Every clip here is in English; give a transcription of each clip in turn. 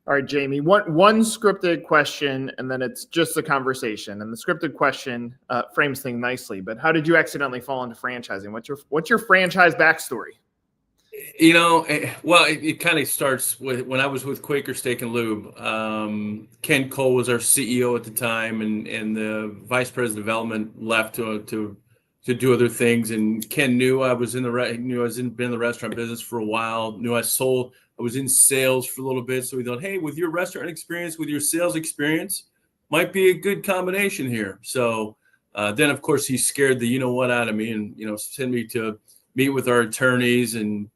All right, Jamie, one scripted question, and then it's just a conversation. And the scripted question frames things nicely. But how did you accidentally fall into franchising? What's your franchise backstory? Well, it kind of starts with when I was with Quaker Steak and Lube. Ken Cole was our CEO at the time, and the vice president of development left to do other things. And Ken knew I was been in the restaurant business for a while. Knew I was in sales for a little bit, so we thought, hey, with your restaurant experience, with your sales experience, might be a good combination here. So then, of course, he scared the what out of me, and sent me to meet with our attorneys and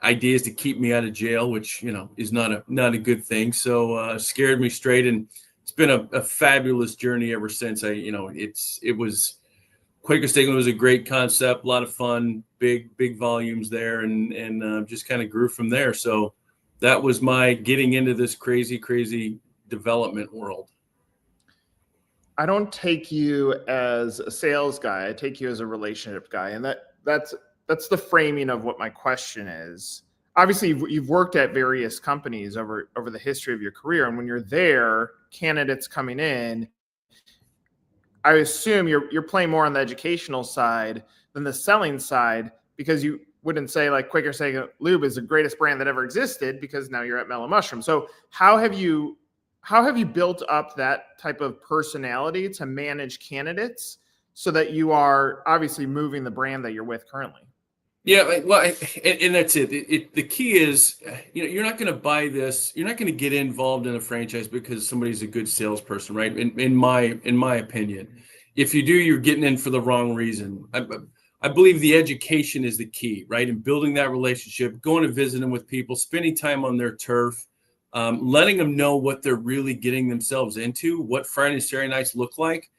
ideas to keep me out of jail, which is not a good thing. So scared me straight, and it's been a fabulous journey ever since. It was Quaker Steak was a great concept, a lot of fun, big volumes there, and just kind of grew from there. So that was my getting into this crazy development world. I don't take you as a sales guy. I take you as a relationship guy, and that's the framing of what my question is. Obviously, you've worked at various companies over the history of your career, and when you're there, candidates coming in, I assume you're playing more on the educational side than the selling side, because you wouldn't say like Quaker Steak and Lube is the greatest brand that ever existed because now you're at Mellow Mushroom. So how have you built up that type of personality to manage candidates so that you are obviously moving the brand that you're with currently? Yeah, well, and that's it. The key is, you're not going to buy this. You're not going to get involved in a franchise because somebody's a good salesperson, right? In my opinion, if you do, you're getting in for the wrong reason. I believe the education is the key, right? And building that relationship, going to visit them with people, spending time on their turf, letting them know what they're really getting themselves into, what Friday and Saturday nights look like.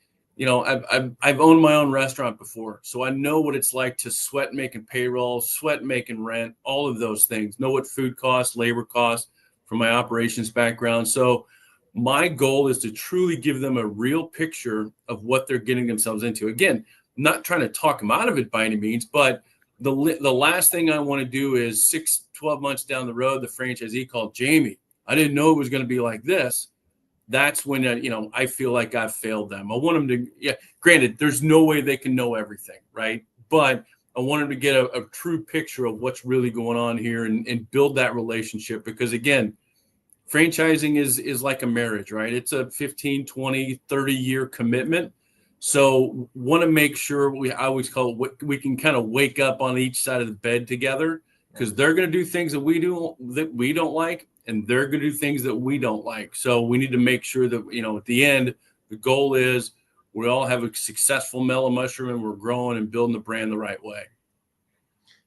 I've owned my own restaurant before, so I know what it's like to sweat making payroll, sweat making rent, all of those things. Know what food costs, labor costs from my operations background. So my goal is to truly give them a real picture of what they're getting themselves into. Again, I'm not trying to talk them out of it by any means, but the last thing I want to do is 12 months down the road, the franchisee called, Jamie, I didn't know it was going to be like this. That's when, I feel like I've failed them. I want them to, granted, there's no way they can know everything, right? But I want them to get a true picture of what's really going on here and build that relationship. Because again, franchising is like a marriage, right? It's a 15, 20, 30-year commitment. So want to make sure I always call it, we can kind of wake up on each side of the bed together, because they're going to do things that we don't like, and they're going to do things that we don't like. So we need to make sure that, at the end, the goal is we all have a successful Mellow Mushroom and we're growing and building the brand the right way.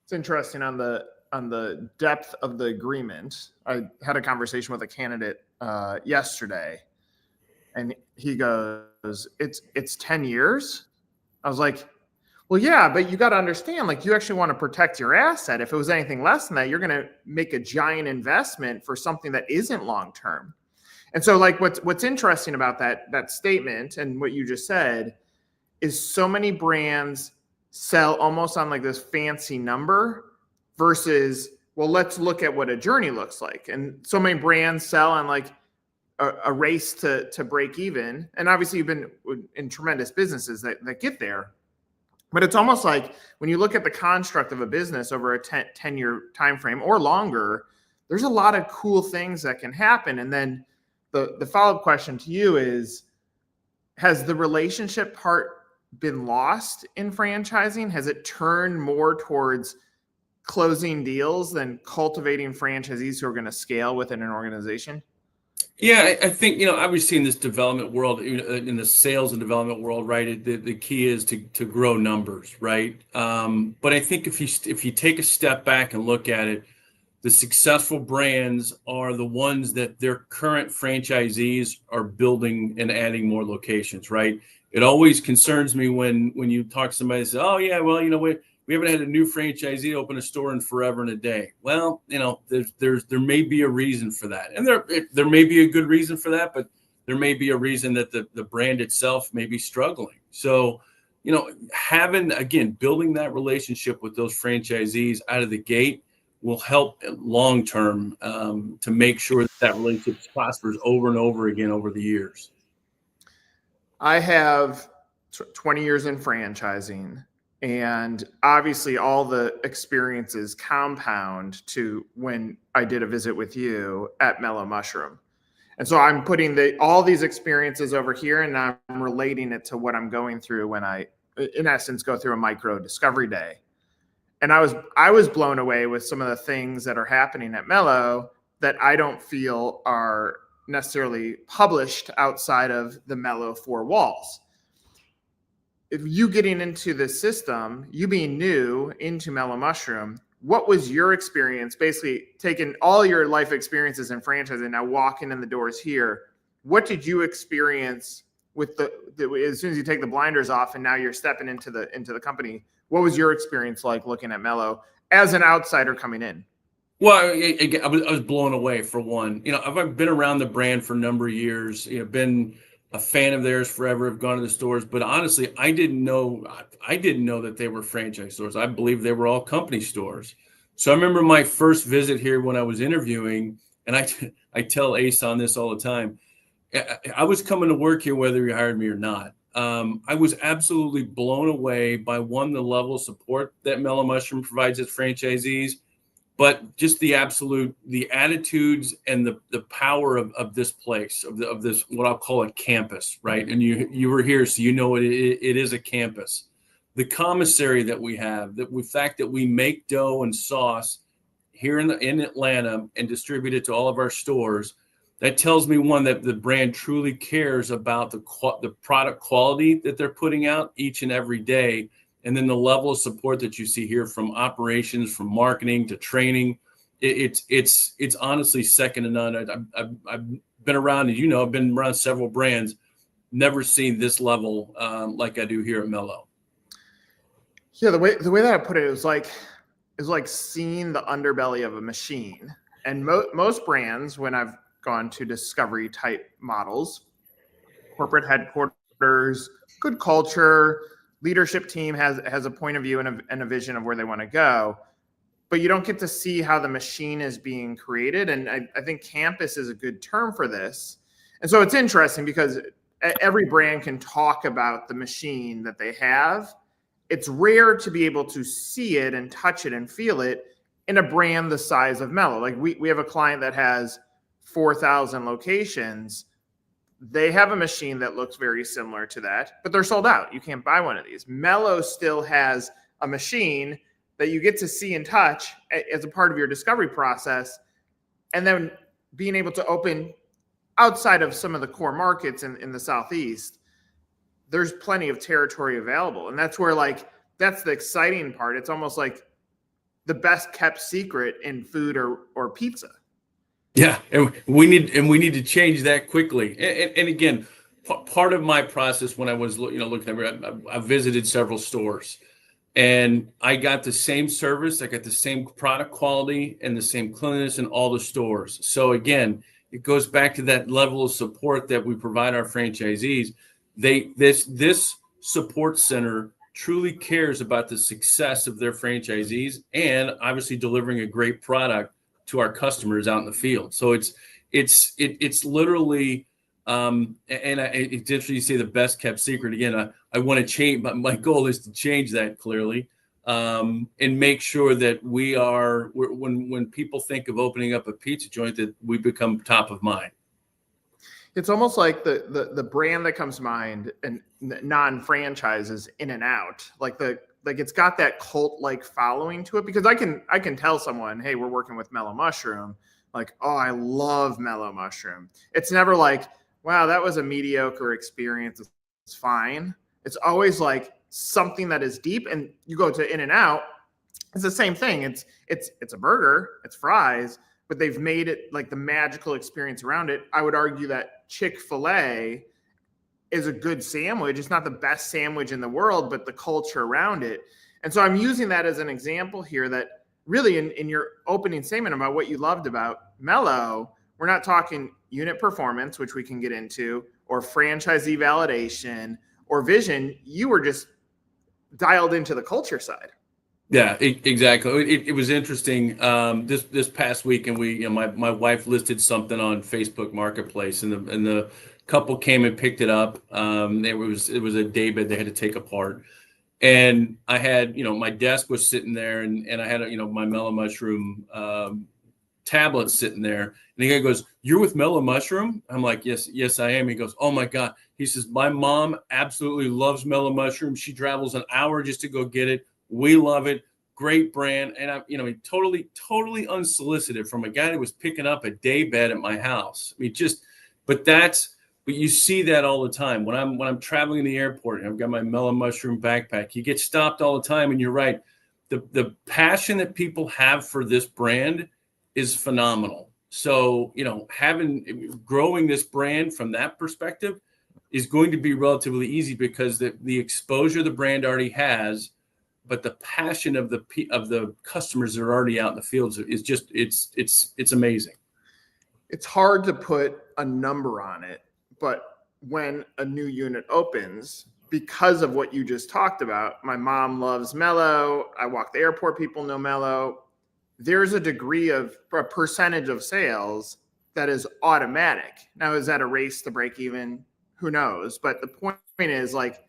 It's interesting on the depth of the agreement. I had a conversation with a candidate yesterday, and he goes, it's 10 years. I was like, well, yeah, but you got to understand, like, you actually want to protect your asset. If it was anything less than that, you're going to make a giant investment for something that isn't long-term. And so, like, what's interesting about that statement and what you just said is so many brands sell almost on like this fancy number versus, well, let's look at what a journey looks like. And so many brands sell on like a race to break even. And obviously you've been in tremendous businesses that get there. But it's almost like when you look at the construct of a business over a 10-year time frame or longer, there's a lot of cool things that can happen. And then the follow-up question to you is, has the relationship part been lost in franchising? Has it turned more towards closing deals than cultivating franchisees who are going to scale within an organization? Yeah, I think, obviously in this development world, in the sales and development world, right, the key is to grow numbers, right? But I think if you take a step back and look at it, the successful brands are the ones that their current franchisees are building and adding more locations, right? It always concerns me when you talk to somebody and say, oh, yeah, well, we haven't had a new franchisee open a store in forever and a day. Well, there may be a reason for that. And there may be a good reason for that, but there may be a reason that the brand itself may be struggling. So, building that relationship with those franchisees out of the gate will help long term to make sure that relationship prospers over and over again over the years. I have 20 years in franchising, and obviously all the experiences compound to when I did a visit with you at Mellow Mushroom. And so I'm putting all these experiences over here, and I'm relating it to what I'm going through when I, in essence, go through a micro discovery day. And I was blown away with some of the things that are happening at Mellow that I don't feel are necessarily published outside of the Mellow four walls. If you getting into the system, you being new into Mellow Mushroom, what was your experience basically taking all your life experiences in franchising, now walking in the doors here? What did you experience with as soon as you take the blinders off and now you're stepping into the company? What was your experience like looking at Mellow as an outsider coming in? Well, I was blown away, for one. I've been around the brand for a number of years, been a fan of theirs forever. I've gone to the stores, but honestly, I didn't know that they were franchise stores. I believe they were all company stores. So I remember my first visit here when I was interviewing, and I tell Ace on this all the time. I was coming to work here whether you hired me or not. I was absolutely blown away by, one, the level of support that Mellow Mushroom provides its franchisees, but just the attitudes and the power of this place, of this, what I'll call a campus, right? And you were here, so it is a campus. The commissary that we have, the fact that we make dough and sauce here in Atlanta and distribute it to all of our stores, that tells me, one, that the brand truly cares about the product quality that they're putting out each and every day. And then the level of support that you see here, from operations, from marketing to training, it's honestly second to none. I've been around, and I've been around several brands, never seen this level like I do here at Mellow. Yeah, the way that I put it is like seeing the underbelly of a machine. And most brands, when I've gone to discovery type models, corporate headquarters, good culture, leadership team has a point of view and a vision of where they want to go, but you don't get to see how the machine is being created. And I think campus is a good term for this. And so it's interesting because every brand can talk about the machine that they have. It's rare to be able to see it and touch it and feel it in a brand the size of Mellow. Like we have a client that has 4,000 locations. They have a machine that looks very similar to that, but they're sold out. You can't buy one of these. Mellow still has a machine that you get to see and touch as a part of your discovery process. And then being able to open outside of some of the core markets in the Southeast, there's plenty of territory available. And that's where, that's the exciting part. It's almost like the best kept secret in food or pizza. Yeah, and we need to change that quickly. And again, part of my process when I was looking at, I visited several stores, and I got the same service, I got the same product quality and the same cleanliness in all the stores. So again, it goes back to that level of support that we provide our franchisees. This support center truly cares about the success of their franchisees, and obviously delivering a great product to our customers out in the field. So it's literally, it's interesting you say the best kept secret. Again, I want to change, but my goal is to change that clearly, and make sure that when people think of opening up a pizza joint, that we become top of mind. It's almost like the brand that comes to mind, and non-franchises, In-N-Out, like it's got that cult-like following to it, because I can tell someone, hey, we're working with Mellow Mushroom, like, oh, I love Mellow Mushroom. It's never like, wow, that was a mediocre experience, it's fine. It's always like something that is deep. And you go to In-N-Out, it's the same thing. It's a burger, it's fries, but they've made it like the magical experience around it. I would argue that Chick-fil-A is a good sandwich. It's not the best sandwich in the world, but the culture around it. And so I'm using that as an example here, that really in your opening statement about what you loved about Mellow, we're not talking unit performance, which we can get into, or franchisee validation or vision. You were just dialed into the culture side. Yeah, exactly. It was interesting. This past week, and my wife listed something on Facebook Marketplace, and the couple came and picked it up. It was a daybed they had to take apart, and I had, my desk was sitting there, and I had my Mellow Mushroom tablet sitting there, and the guy goes, "You're with Mellow Mushroom?" I'm like, yes, I am. He goes, "Oh my God." He says, "My mom absolutely loves Mellow Mushroom. She travels an hour just to go get it. We love it. Great brand." And he totally unsolicited from a guy that was picking up a daybed at my house. I mean, but you see that all the time when I'm traveling in the airport and I've got my Mellow Mushroom backpack. You get stopped all the time, and you're right. The passion that people have for this brand is phenomenal. So, growing this brand from that perspective is going to be relatively easy because the exposure the brand already has, but the passion of the customers that are already out in the fields is just it's amazing. It's hard to put a number on it, but when a new unit opens, because of what you just talked about, my mom loves Mellow. I walk the airport, people know Mellow. There's a degree of a percentage of sales that is automatic. Now, is that a race to break even? Who knows? But the point is, like,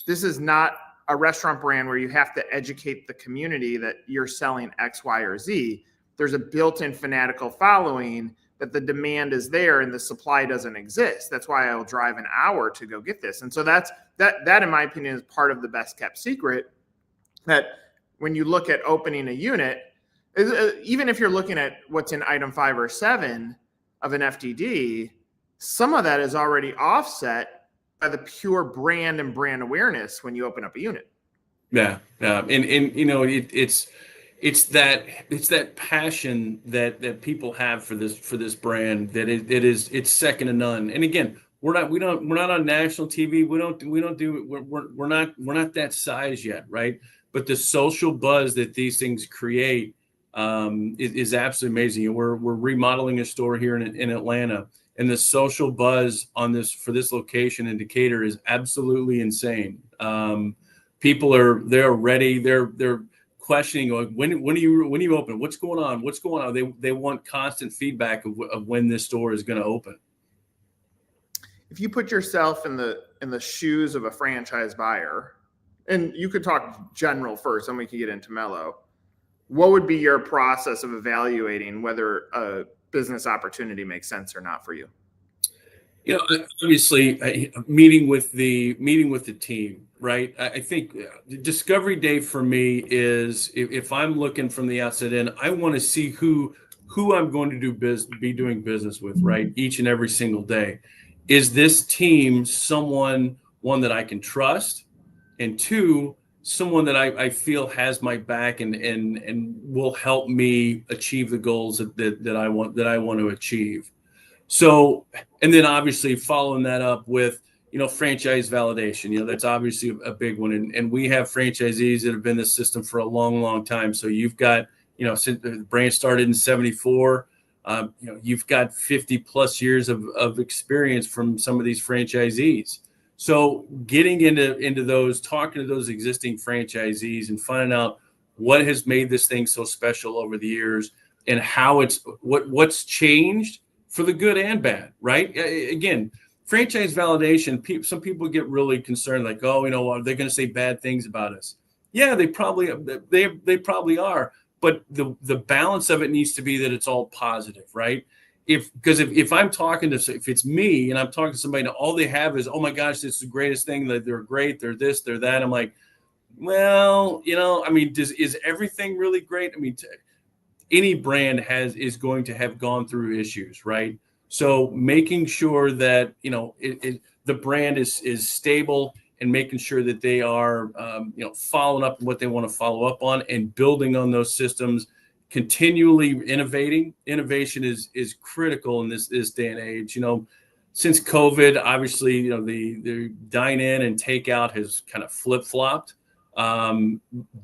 this is not a restaurant brand where you have to educate the community that you're selling X, Y, or Z. There's a built-in fanatical following that the demand is there and the supply doesn't exist. That's why I'll drive an hour to go get this. And so that in my opinion is part of the best kept secret, that when you look at opening a unit, even if you're looking at what's in item 5 or 7 of an FDD, some of that is already offset by the pure brand and brand awareness when you open up a unit. Yeah. And it's that passion that people have for this brand it's second to none. And again, we're not on national TV. We're not that size yet, right? But the social buzz that these things create is absolutely amazing. We're remodeling a store here in Atlanta, and the social buzz for this location in Decatur is absolutely insane. They're ready. They're questioning, like, when are you open? What's going on? They want constant feedback of when this store is going to open. If you put yourself in the shoes of a franchise buyer, and you could talk general first, and we could get into Mellow, what would be your process of evaluating whether a business opportunity makes sense or not for you? Obviously, meeting with the team, right? I think discovery day for me is if I'm looking from the outside in, I want to see who I'm going to be doing business with, right? Each and every single day. Is this team one that I can trust? And two, someone that I feel has my back and will help me achieve the goals that I want to achieve. So, and then obviously following that up with, franchise validation, that's obviously a big one. And we have franchisees that have been in the system for a long, long time. So you've got, since the brand started in 74, you've got 50 plus years of experience from some of these franchisees. So getting into those, talking to those existing franchisees and finding out what has made this thing so special over the years and how what's changed for the good and bad, right? Again, franchise validation, some people get really concerned, like, oh, are they going to say bad things about us? Yeah, they probably are. But the balance of it needs to be that it's all positive, right? Because if I'm talking if it's me and I'm talking to somebody and all they have is, oh my gosh, this is the greatest thing, that they're great, they're this, they're that. I'm like, well, is everything really great? I mean, any brand is going to have gone through issues, right? So making sure that, the brand is stable and making sure that they are, following up on what they want to follow up on and building on those systems, continually innovating. Innovation is critical in this day and age. Since COVID, obviously, the dine in and takeout has kind of flip-flopped.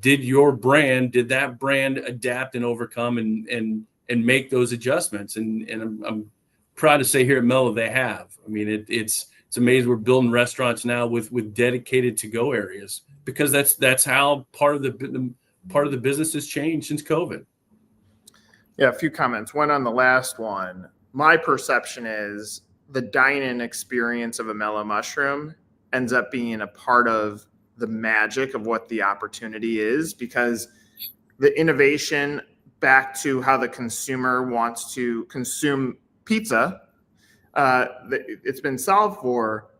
Did that brand adapt and overcome and make those adjustments? And I'm proud to say here at Mellow, they have. I mean, it's amazing. We're building restaurants now with dedicated to-go areas because that's how part of part of the business has changed since COVID. Yeah, a few comments. One on the last one. My perception is the dine-in experience of a Mellow Mushroom ends up being a part of the magic of what the opportunity is, because the innovation back to how the consumer wants to consume pizza, it's been solved for.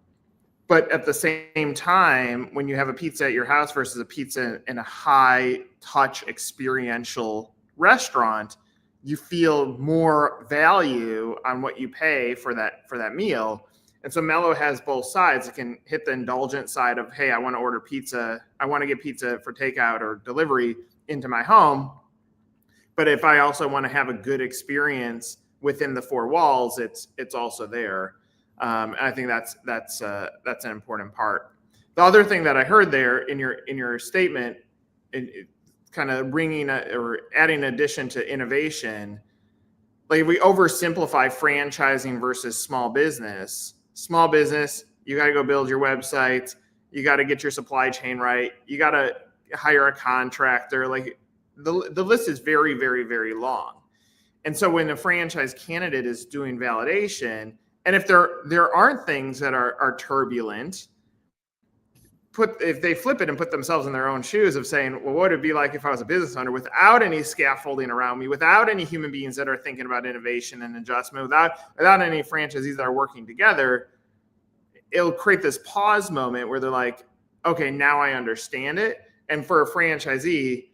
But at the same time, when you have a pizza at your house versus a pizza in a high touch experiential restaurant, you feel more value on what you pay for that meal. And so Mellow has both sides. It can hit the indulgent side of, hey, I want to order pizza. I want to get pizza for takeout or delivery into my home. But if I also want to have a good experience within the four walls, it's also there. And I think that's an important part. The other thing that I heard there in your statement, kind of bringing or adding addition to innovation, like we oversimplify franchising versus small business. Small business, you got to go build your website, you got to get your supply chain right, you got to hire a contractor. Like the list is very, very, very long. And so when a franchise candidate is doing validation, and if there aren't things that are turbulent, if they flip it and put themselves in their own shoes of saying, well, what would it be like if I was a business owner without any scaffolding around me, without any human beings that are thinking about innovation and adjustment, without any franchisees that are working together, it'll create this pause moment where they're like, okay, now I understand it. And for a franchisee,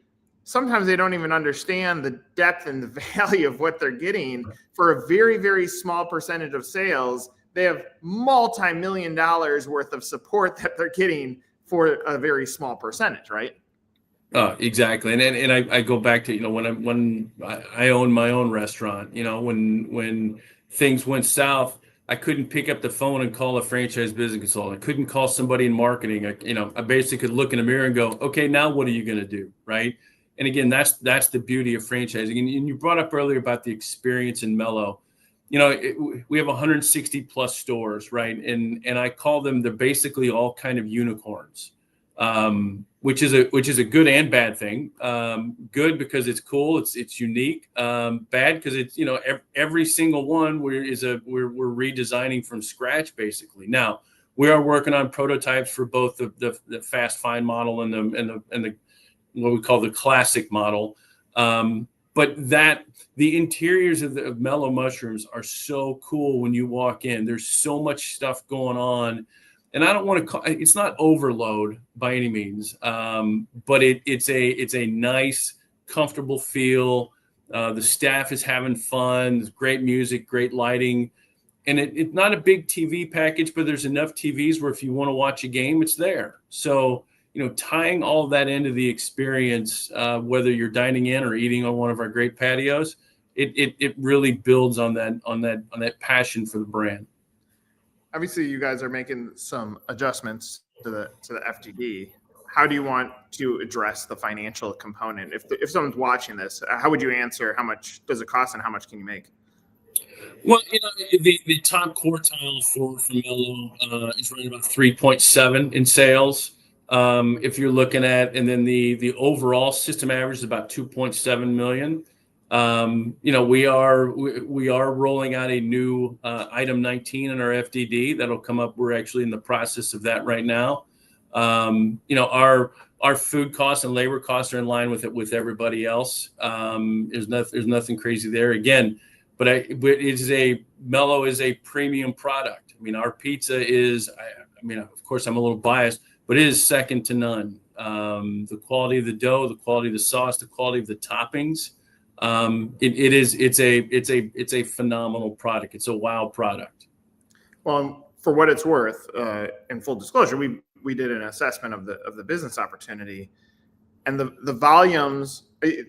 sometimes they don't even understand the depth and the value of what they're getting for a very, very small percentage of sales. They have multi-million dollars worth of support that they're getting for a very small percentage, right? Exactly. And I go back to, when I owned my own restaurant, when things went south, I couldn't pick up the phone and call a franchise business consultant. I couldn't call somebody in marketing. I basically could look in the mirror and go, okay, now what are you going to do? Right. And again, that's the beauty of franchising. And you brought up earlier about the experience in Mellow. We have 160 plus stores, right? And I call them, they're basically all kind of unicorns, which is a good and bad thing. Good because it's cool, it's unique. Bad because it's every single one we're redesigning from scratch basically. Now we are working on prototypes for both the FastFine model and the what we call the classic model. But the interiors of Mellow Mushrooms are so cool when you walk in. There's so much stuff going on, and I don't want to call it's not overload by any means, but it's a nice, comfortable feel. The staff is having fun. There's great music, great lighting, and it's not a big TV package, but there's enough TVs where if you want to watch a game, it's there. So tying all of that into the experience, whether you're dining in or eating on one of our great patios, it really builds on that passion for the brand. Obviously, you guys are making some adjustments to the FTD. How do you want to address the financial component? If someone's watching this, how would you answer? How much does it cost, and how much can you make? Well, the top quartile for Mellow is right about 3.7 in sales. If you're looking at, and then the overall system average is about 2.7 million. We are rolling out a new item 19 in our FDD that'll come up. We're actually in the process of that right now. Our food costs and labor costs are in line with everybody else. There's nothing crazy there again, but Mellow is a premium product. I mean, our pizza is, of course I'm a little biased, but it is second to none. The quality of the dough, the quality of the sauce, the quality of the toppings. It's a phenomenal product. It's a wow product. Well, for what it's worth, in full disclosure, we did an assessment of the business opportunity, and the volumes.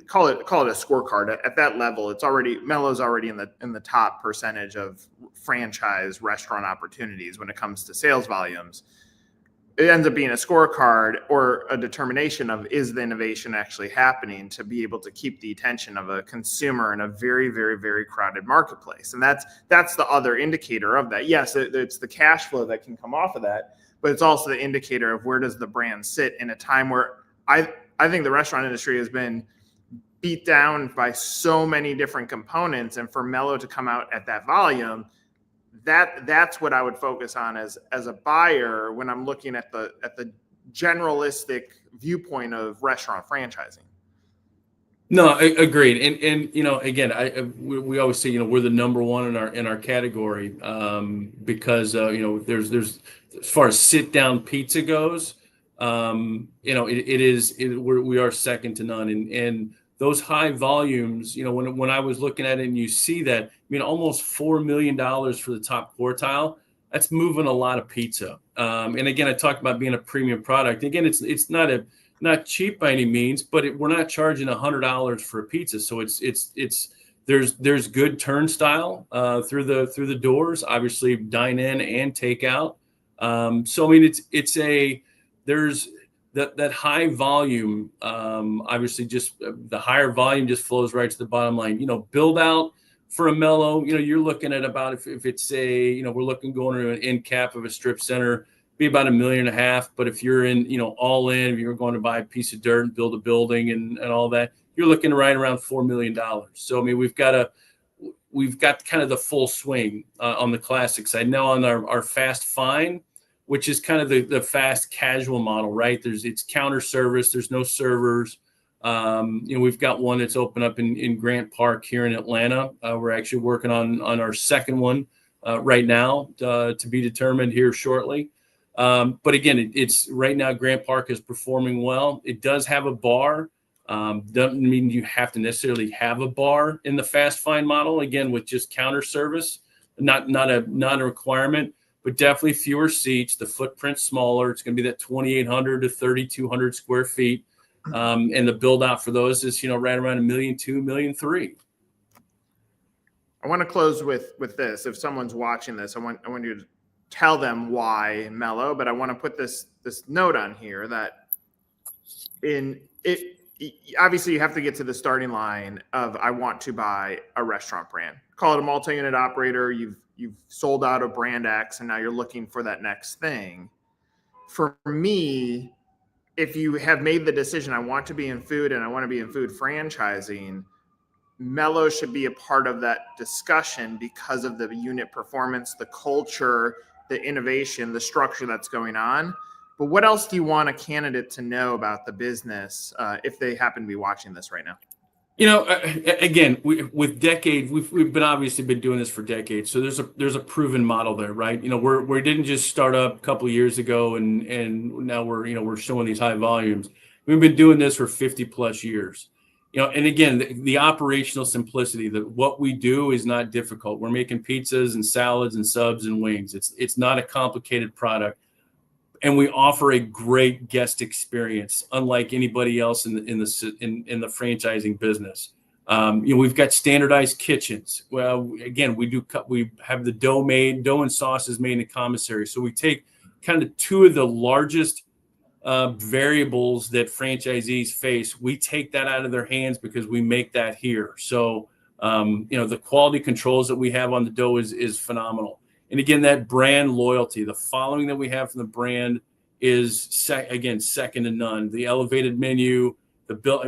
Call it a scorecard. At that level, Mellow's already in the top percentage of franchise restaurant opportunities when it comes to sales volumes. It ends up being a scorecard or a determination of, is the innovation actually happening to be able to keep the attention of a consumer in a very, very, very crowded marketplace. And that's the other indicator of that. Yes, it's the cash flow that can come off of that, but it's also the indicator of where does the brand sit in a time where I I think the restaurant industry has been beat down by so many different components, and for Mellow to come out at that volume, that's what I would focus on as a buyer when I'm looking at the generalistic viewpoint of restaurant franchising. No, agreed. And again, we always say, we're the number one in our category, because there's as far as sit down pizza goes, we are second to none. And those high volumes, when I was looking at it and you see that, almost $4 million for the top quartile, that's moving a lot of pizza. And again, I talked about being a premium product. Again, it's not cheap by any means, but we're not charging $100 for a pizza. So there's good turnstile through the doors, obviously dine in and take out. So there's that high volume, obviously just the higher volume just flows right to the bottom line. Buildout for a Mellow, you're looking at about, if it's we're looking going to an end cap of a strip center, be about $1.5 million. But if you're in, all in, if you're going to buy a piece of dirt and build a building and all that, you're looking right around $4 million. So, we've got kind of the full swing on the classic side. Now on our FastFine, which is kind of the fast casual model, right? It's counter service. There's no servers. We've got one that's open up in Grant Park here in Atlanta. We're actually working on our second one right now to be determined here shortly. But again, it's right now Grant Park is performing well. It does have a bar. Doesn't mean you have to necessarily have a bar in the FastFine model. Again, with just counter service, not a requirement, but definitely fewer seats. The footprint's smaller. It's going to be that 2,800 to 3,200 square feet. And the build out for those is, right around $1.2 million, $1.3 million. I want to close with this. If someone's watching this, I want you to tell them why Mellow, but I want to put this note on here that obviously you have to get to the starting line of, I want to buy a restaurant brand. Call it a multi-unit operator. You've sold out of brand X and now you're looking for that next thing. For me, if you have made the decision, I want to be in food and I want to be in food franchising, Mellow should be a part of that discussion because of the unit performance, the culture, the innovation, the structure that's going on. But what else do you want a candidate to know about the business if they happen to be watching this right now? Again, with decades, we've obviously been doing this for decades. So there's a proven model there, right? We didn't just start up a couple of years ago and now we're showing these high volumes. We've been doing this for 50 plus years. And again, the operational simplicity, that what we do is not difficult. We're making pizzas and salads and subs and wings. It's not a complicated product. And we offer a great guest experience, unlike anybody else in the franchising business. We've got standardized kitchens. Well, again, we have the dough and sauces made in the Commissary. So we take kind of two of the largest variables that franchisees face. We take that out of their hands because we make that here. So the quality controls that we have on the dough is phenomenal. And again, that brand loyalty, the following that we have from the brand is second to none. The elevated menu,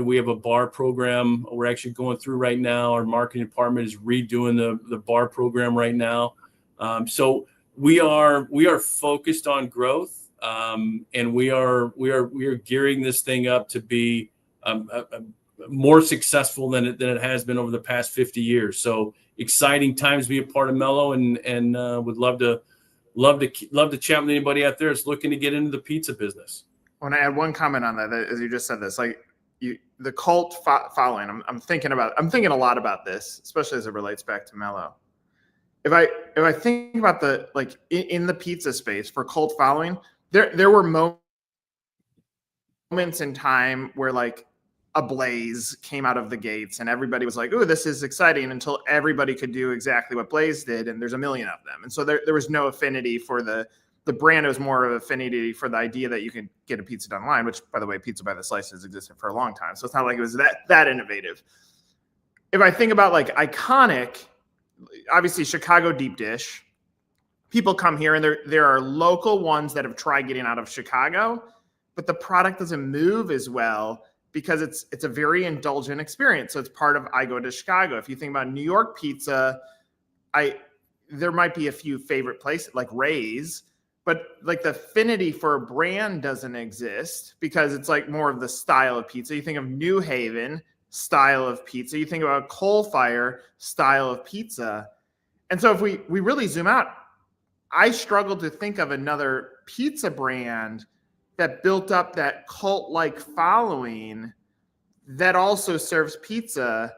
we have a bar program we're actually going through right now. Our marketing department is redoing the bar program right now. So we are focused on growth, and we are gearing this thing up to be more successful than it has been over the past 50 years. So exciting times to be a part of Mellow, and would love to chat with anybody out there that's looking to get into the pizza business. I want to add one comment on that, as you just said this, the cult following. I'm thinking a lot about this, especially as it relates back to Mellow. If I think about in the pizza space for cult following, there were moments in time where a Blaze came out of the gates and everybody was like, "Oh, this is exciting," until everybody could do exactly what Blaze did, and there's a million of them. And so there was no affinity for the brand. It was more of affinity for the idea that you could get a pizza done online, which, by the way, Pizza by the Slice has existed for a long time. So it's not like it was that innovative. If I think about iconic, obviously Chicago deep dish, people come here and there are local ones that have tried getting out of Chicago, but the product doesn't move as well because it's a very indulgent experience. So it's part of I go to Chicago. If you think about New York pizza, there might be a few favorite places like Ray's, but like the affinity for a brand doesn't exist because it's like more of the style of pizza. You think of New Haven, style of pizza. You think about Coal Fire, style of pizza. And so if we really zoom out, I struggle to think of another pizza brand that built up that cult-like following that also serves pizza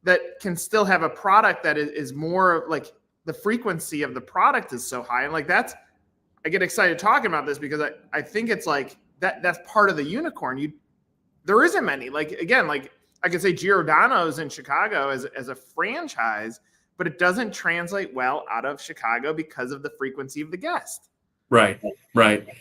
that can still have a product that is more like the frequency of the product is so high. And like I get excited talking about this because I think it's like that's part of the unicorn. There isn't many. Like, again, like I could say Giordano's in Chicago as a franchise, but it doesn't translate well out of Chicago because of the frequency of the guest. Right.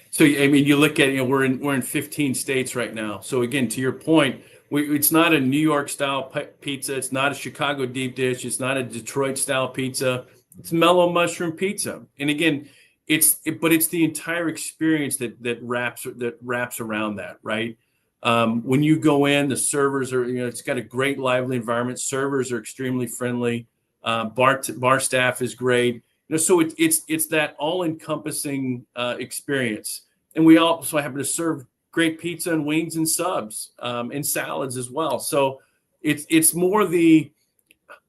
So, I mean, you look at, we're in 15 states right now. So again, to your point, it's not a New York style pizza. It's not a Chicago deep dish. It's not a Detroit style pizza. It's Mellow Mushroom pizza. And again, but it's the entire experience that wraps around that, right? When you go in, the servers are, it's got a great lively environment. Servers are extremely friendly. Bar staff is great. So it's that all-encompassing experience. And we also happen to serve great pizza and wings and subs and salads as well. So it's more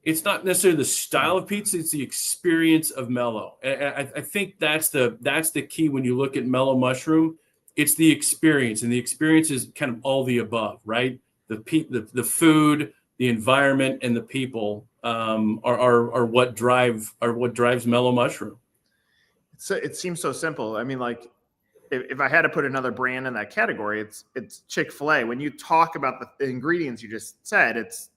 it's not necessarily the style of pizza, it's the experience of Mellow. I think that's the key when you look at Mellow Mushroom. It's the experience, and the experience is kind of all the above, right? The food, the environment, and the people are what drives Mellow Mushroom. So it seems so simple. I mean, like if I had to put another brand in that category, it's Chick-fil-A. When you talk about the ingredients you just said, it's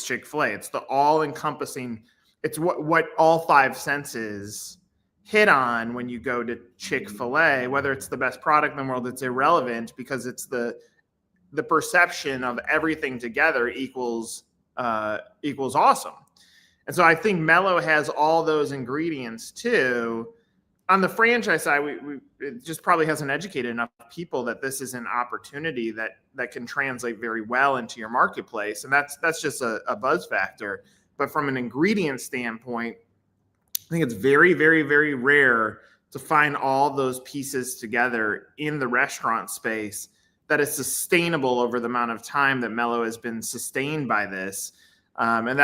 Chick-fil-A. It's the all-encompassing. It's what all five senses hit on when you go to Chick-fil-A. Whether it's the best product in the world, it's irrelevant because it's the perception of everything together equals awesome. And so I think Mellow has all those ingredients too. On the franchise side, it just probably hasn't educated enough people that this is an opportunity that can translate very well into your marketplace. And that's just a buzz factor. But from an ingredient standpoint, I think it's very, very, very rare to find all those pieces together in the restaurant space that is sustainable over the amount of time that Mellow has been sustained by this. And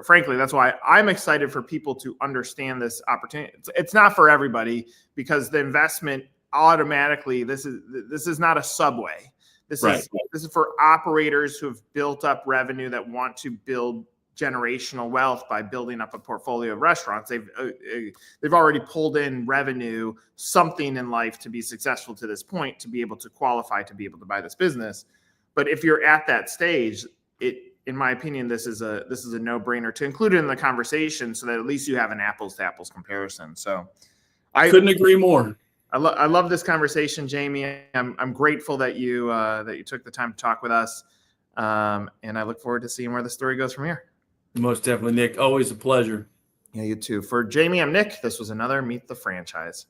frankly, that's why I'm excited for people to understand this opportunity. It's not for everybody because the investment automatically, this is not a Subway. This is for operators who have built up revenue that want to build generational wealth by building up a portfolio of restaurants. They've already pulled in revenue, something in life to be successful to this point, to be able to qualify to be able to buy this business. But if you're at that stage, in my opinion, this is a no-brainer to include it in the conversation so that at least you have an apples to apples comparison. So I couldn't agree more. I love this conversation, Jamie. I'm grateful that you took the time to talk with us. And I look forward to seeing where the story goes from here. Most definitely, Nick. Always a pleasure. Yeah, you too. For Jamie, I'm Nick. This was another Meet the Franchise.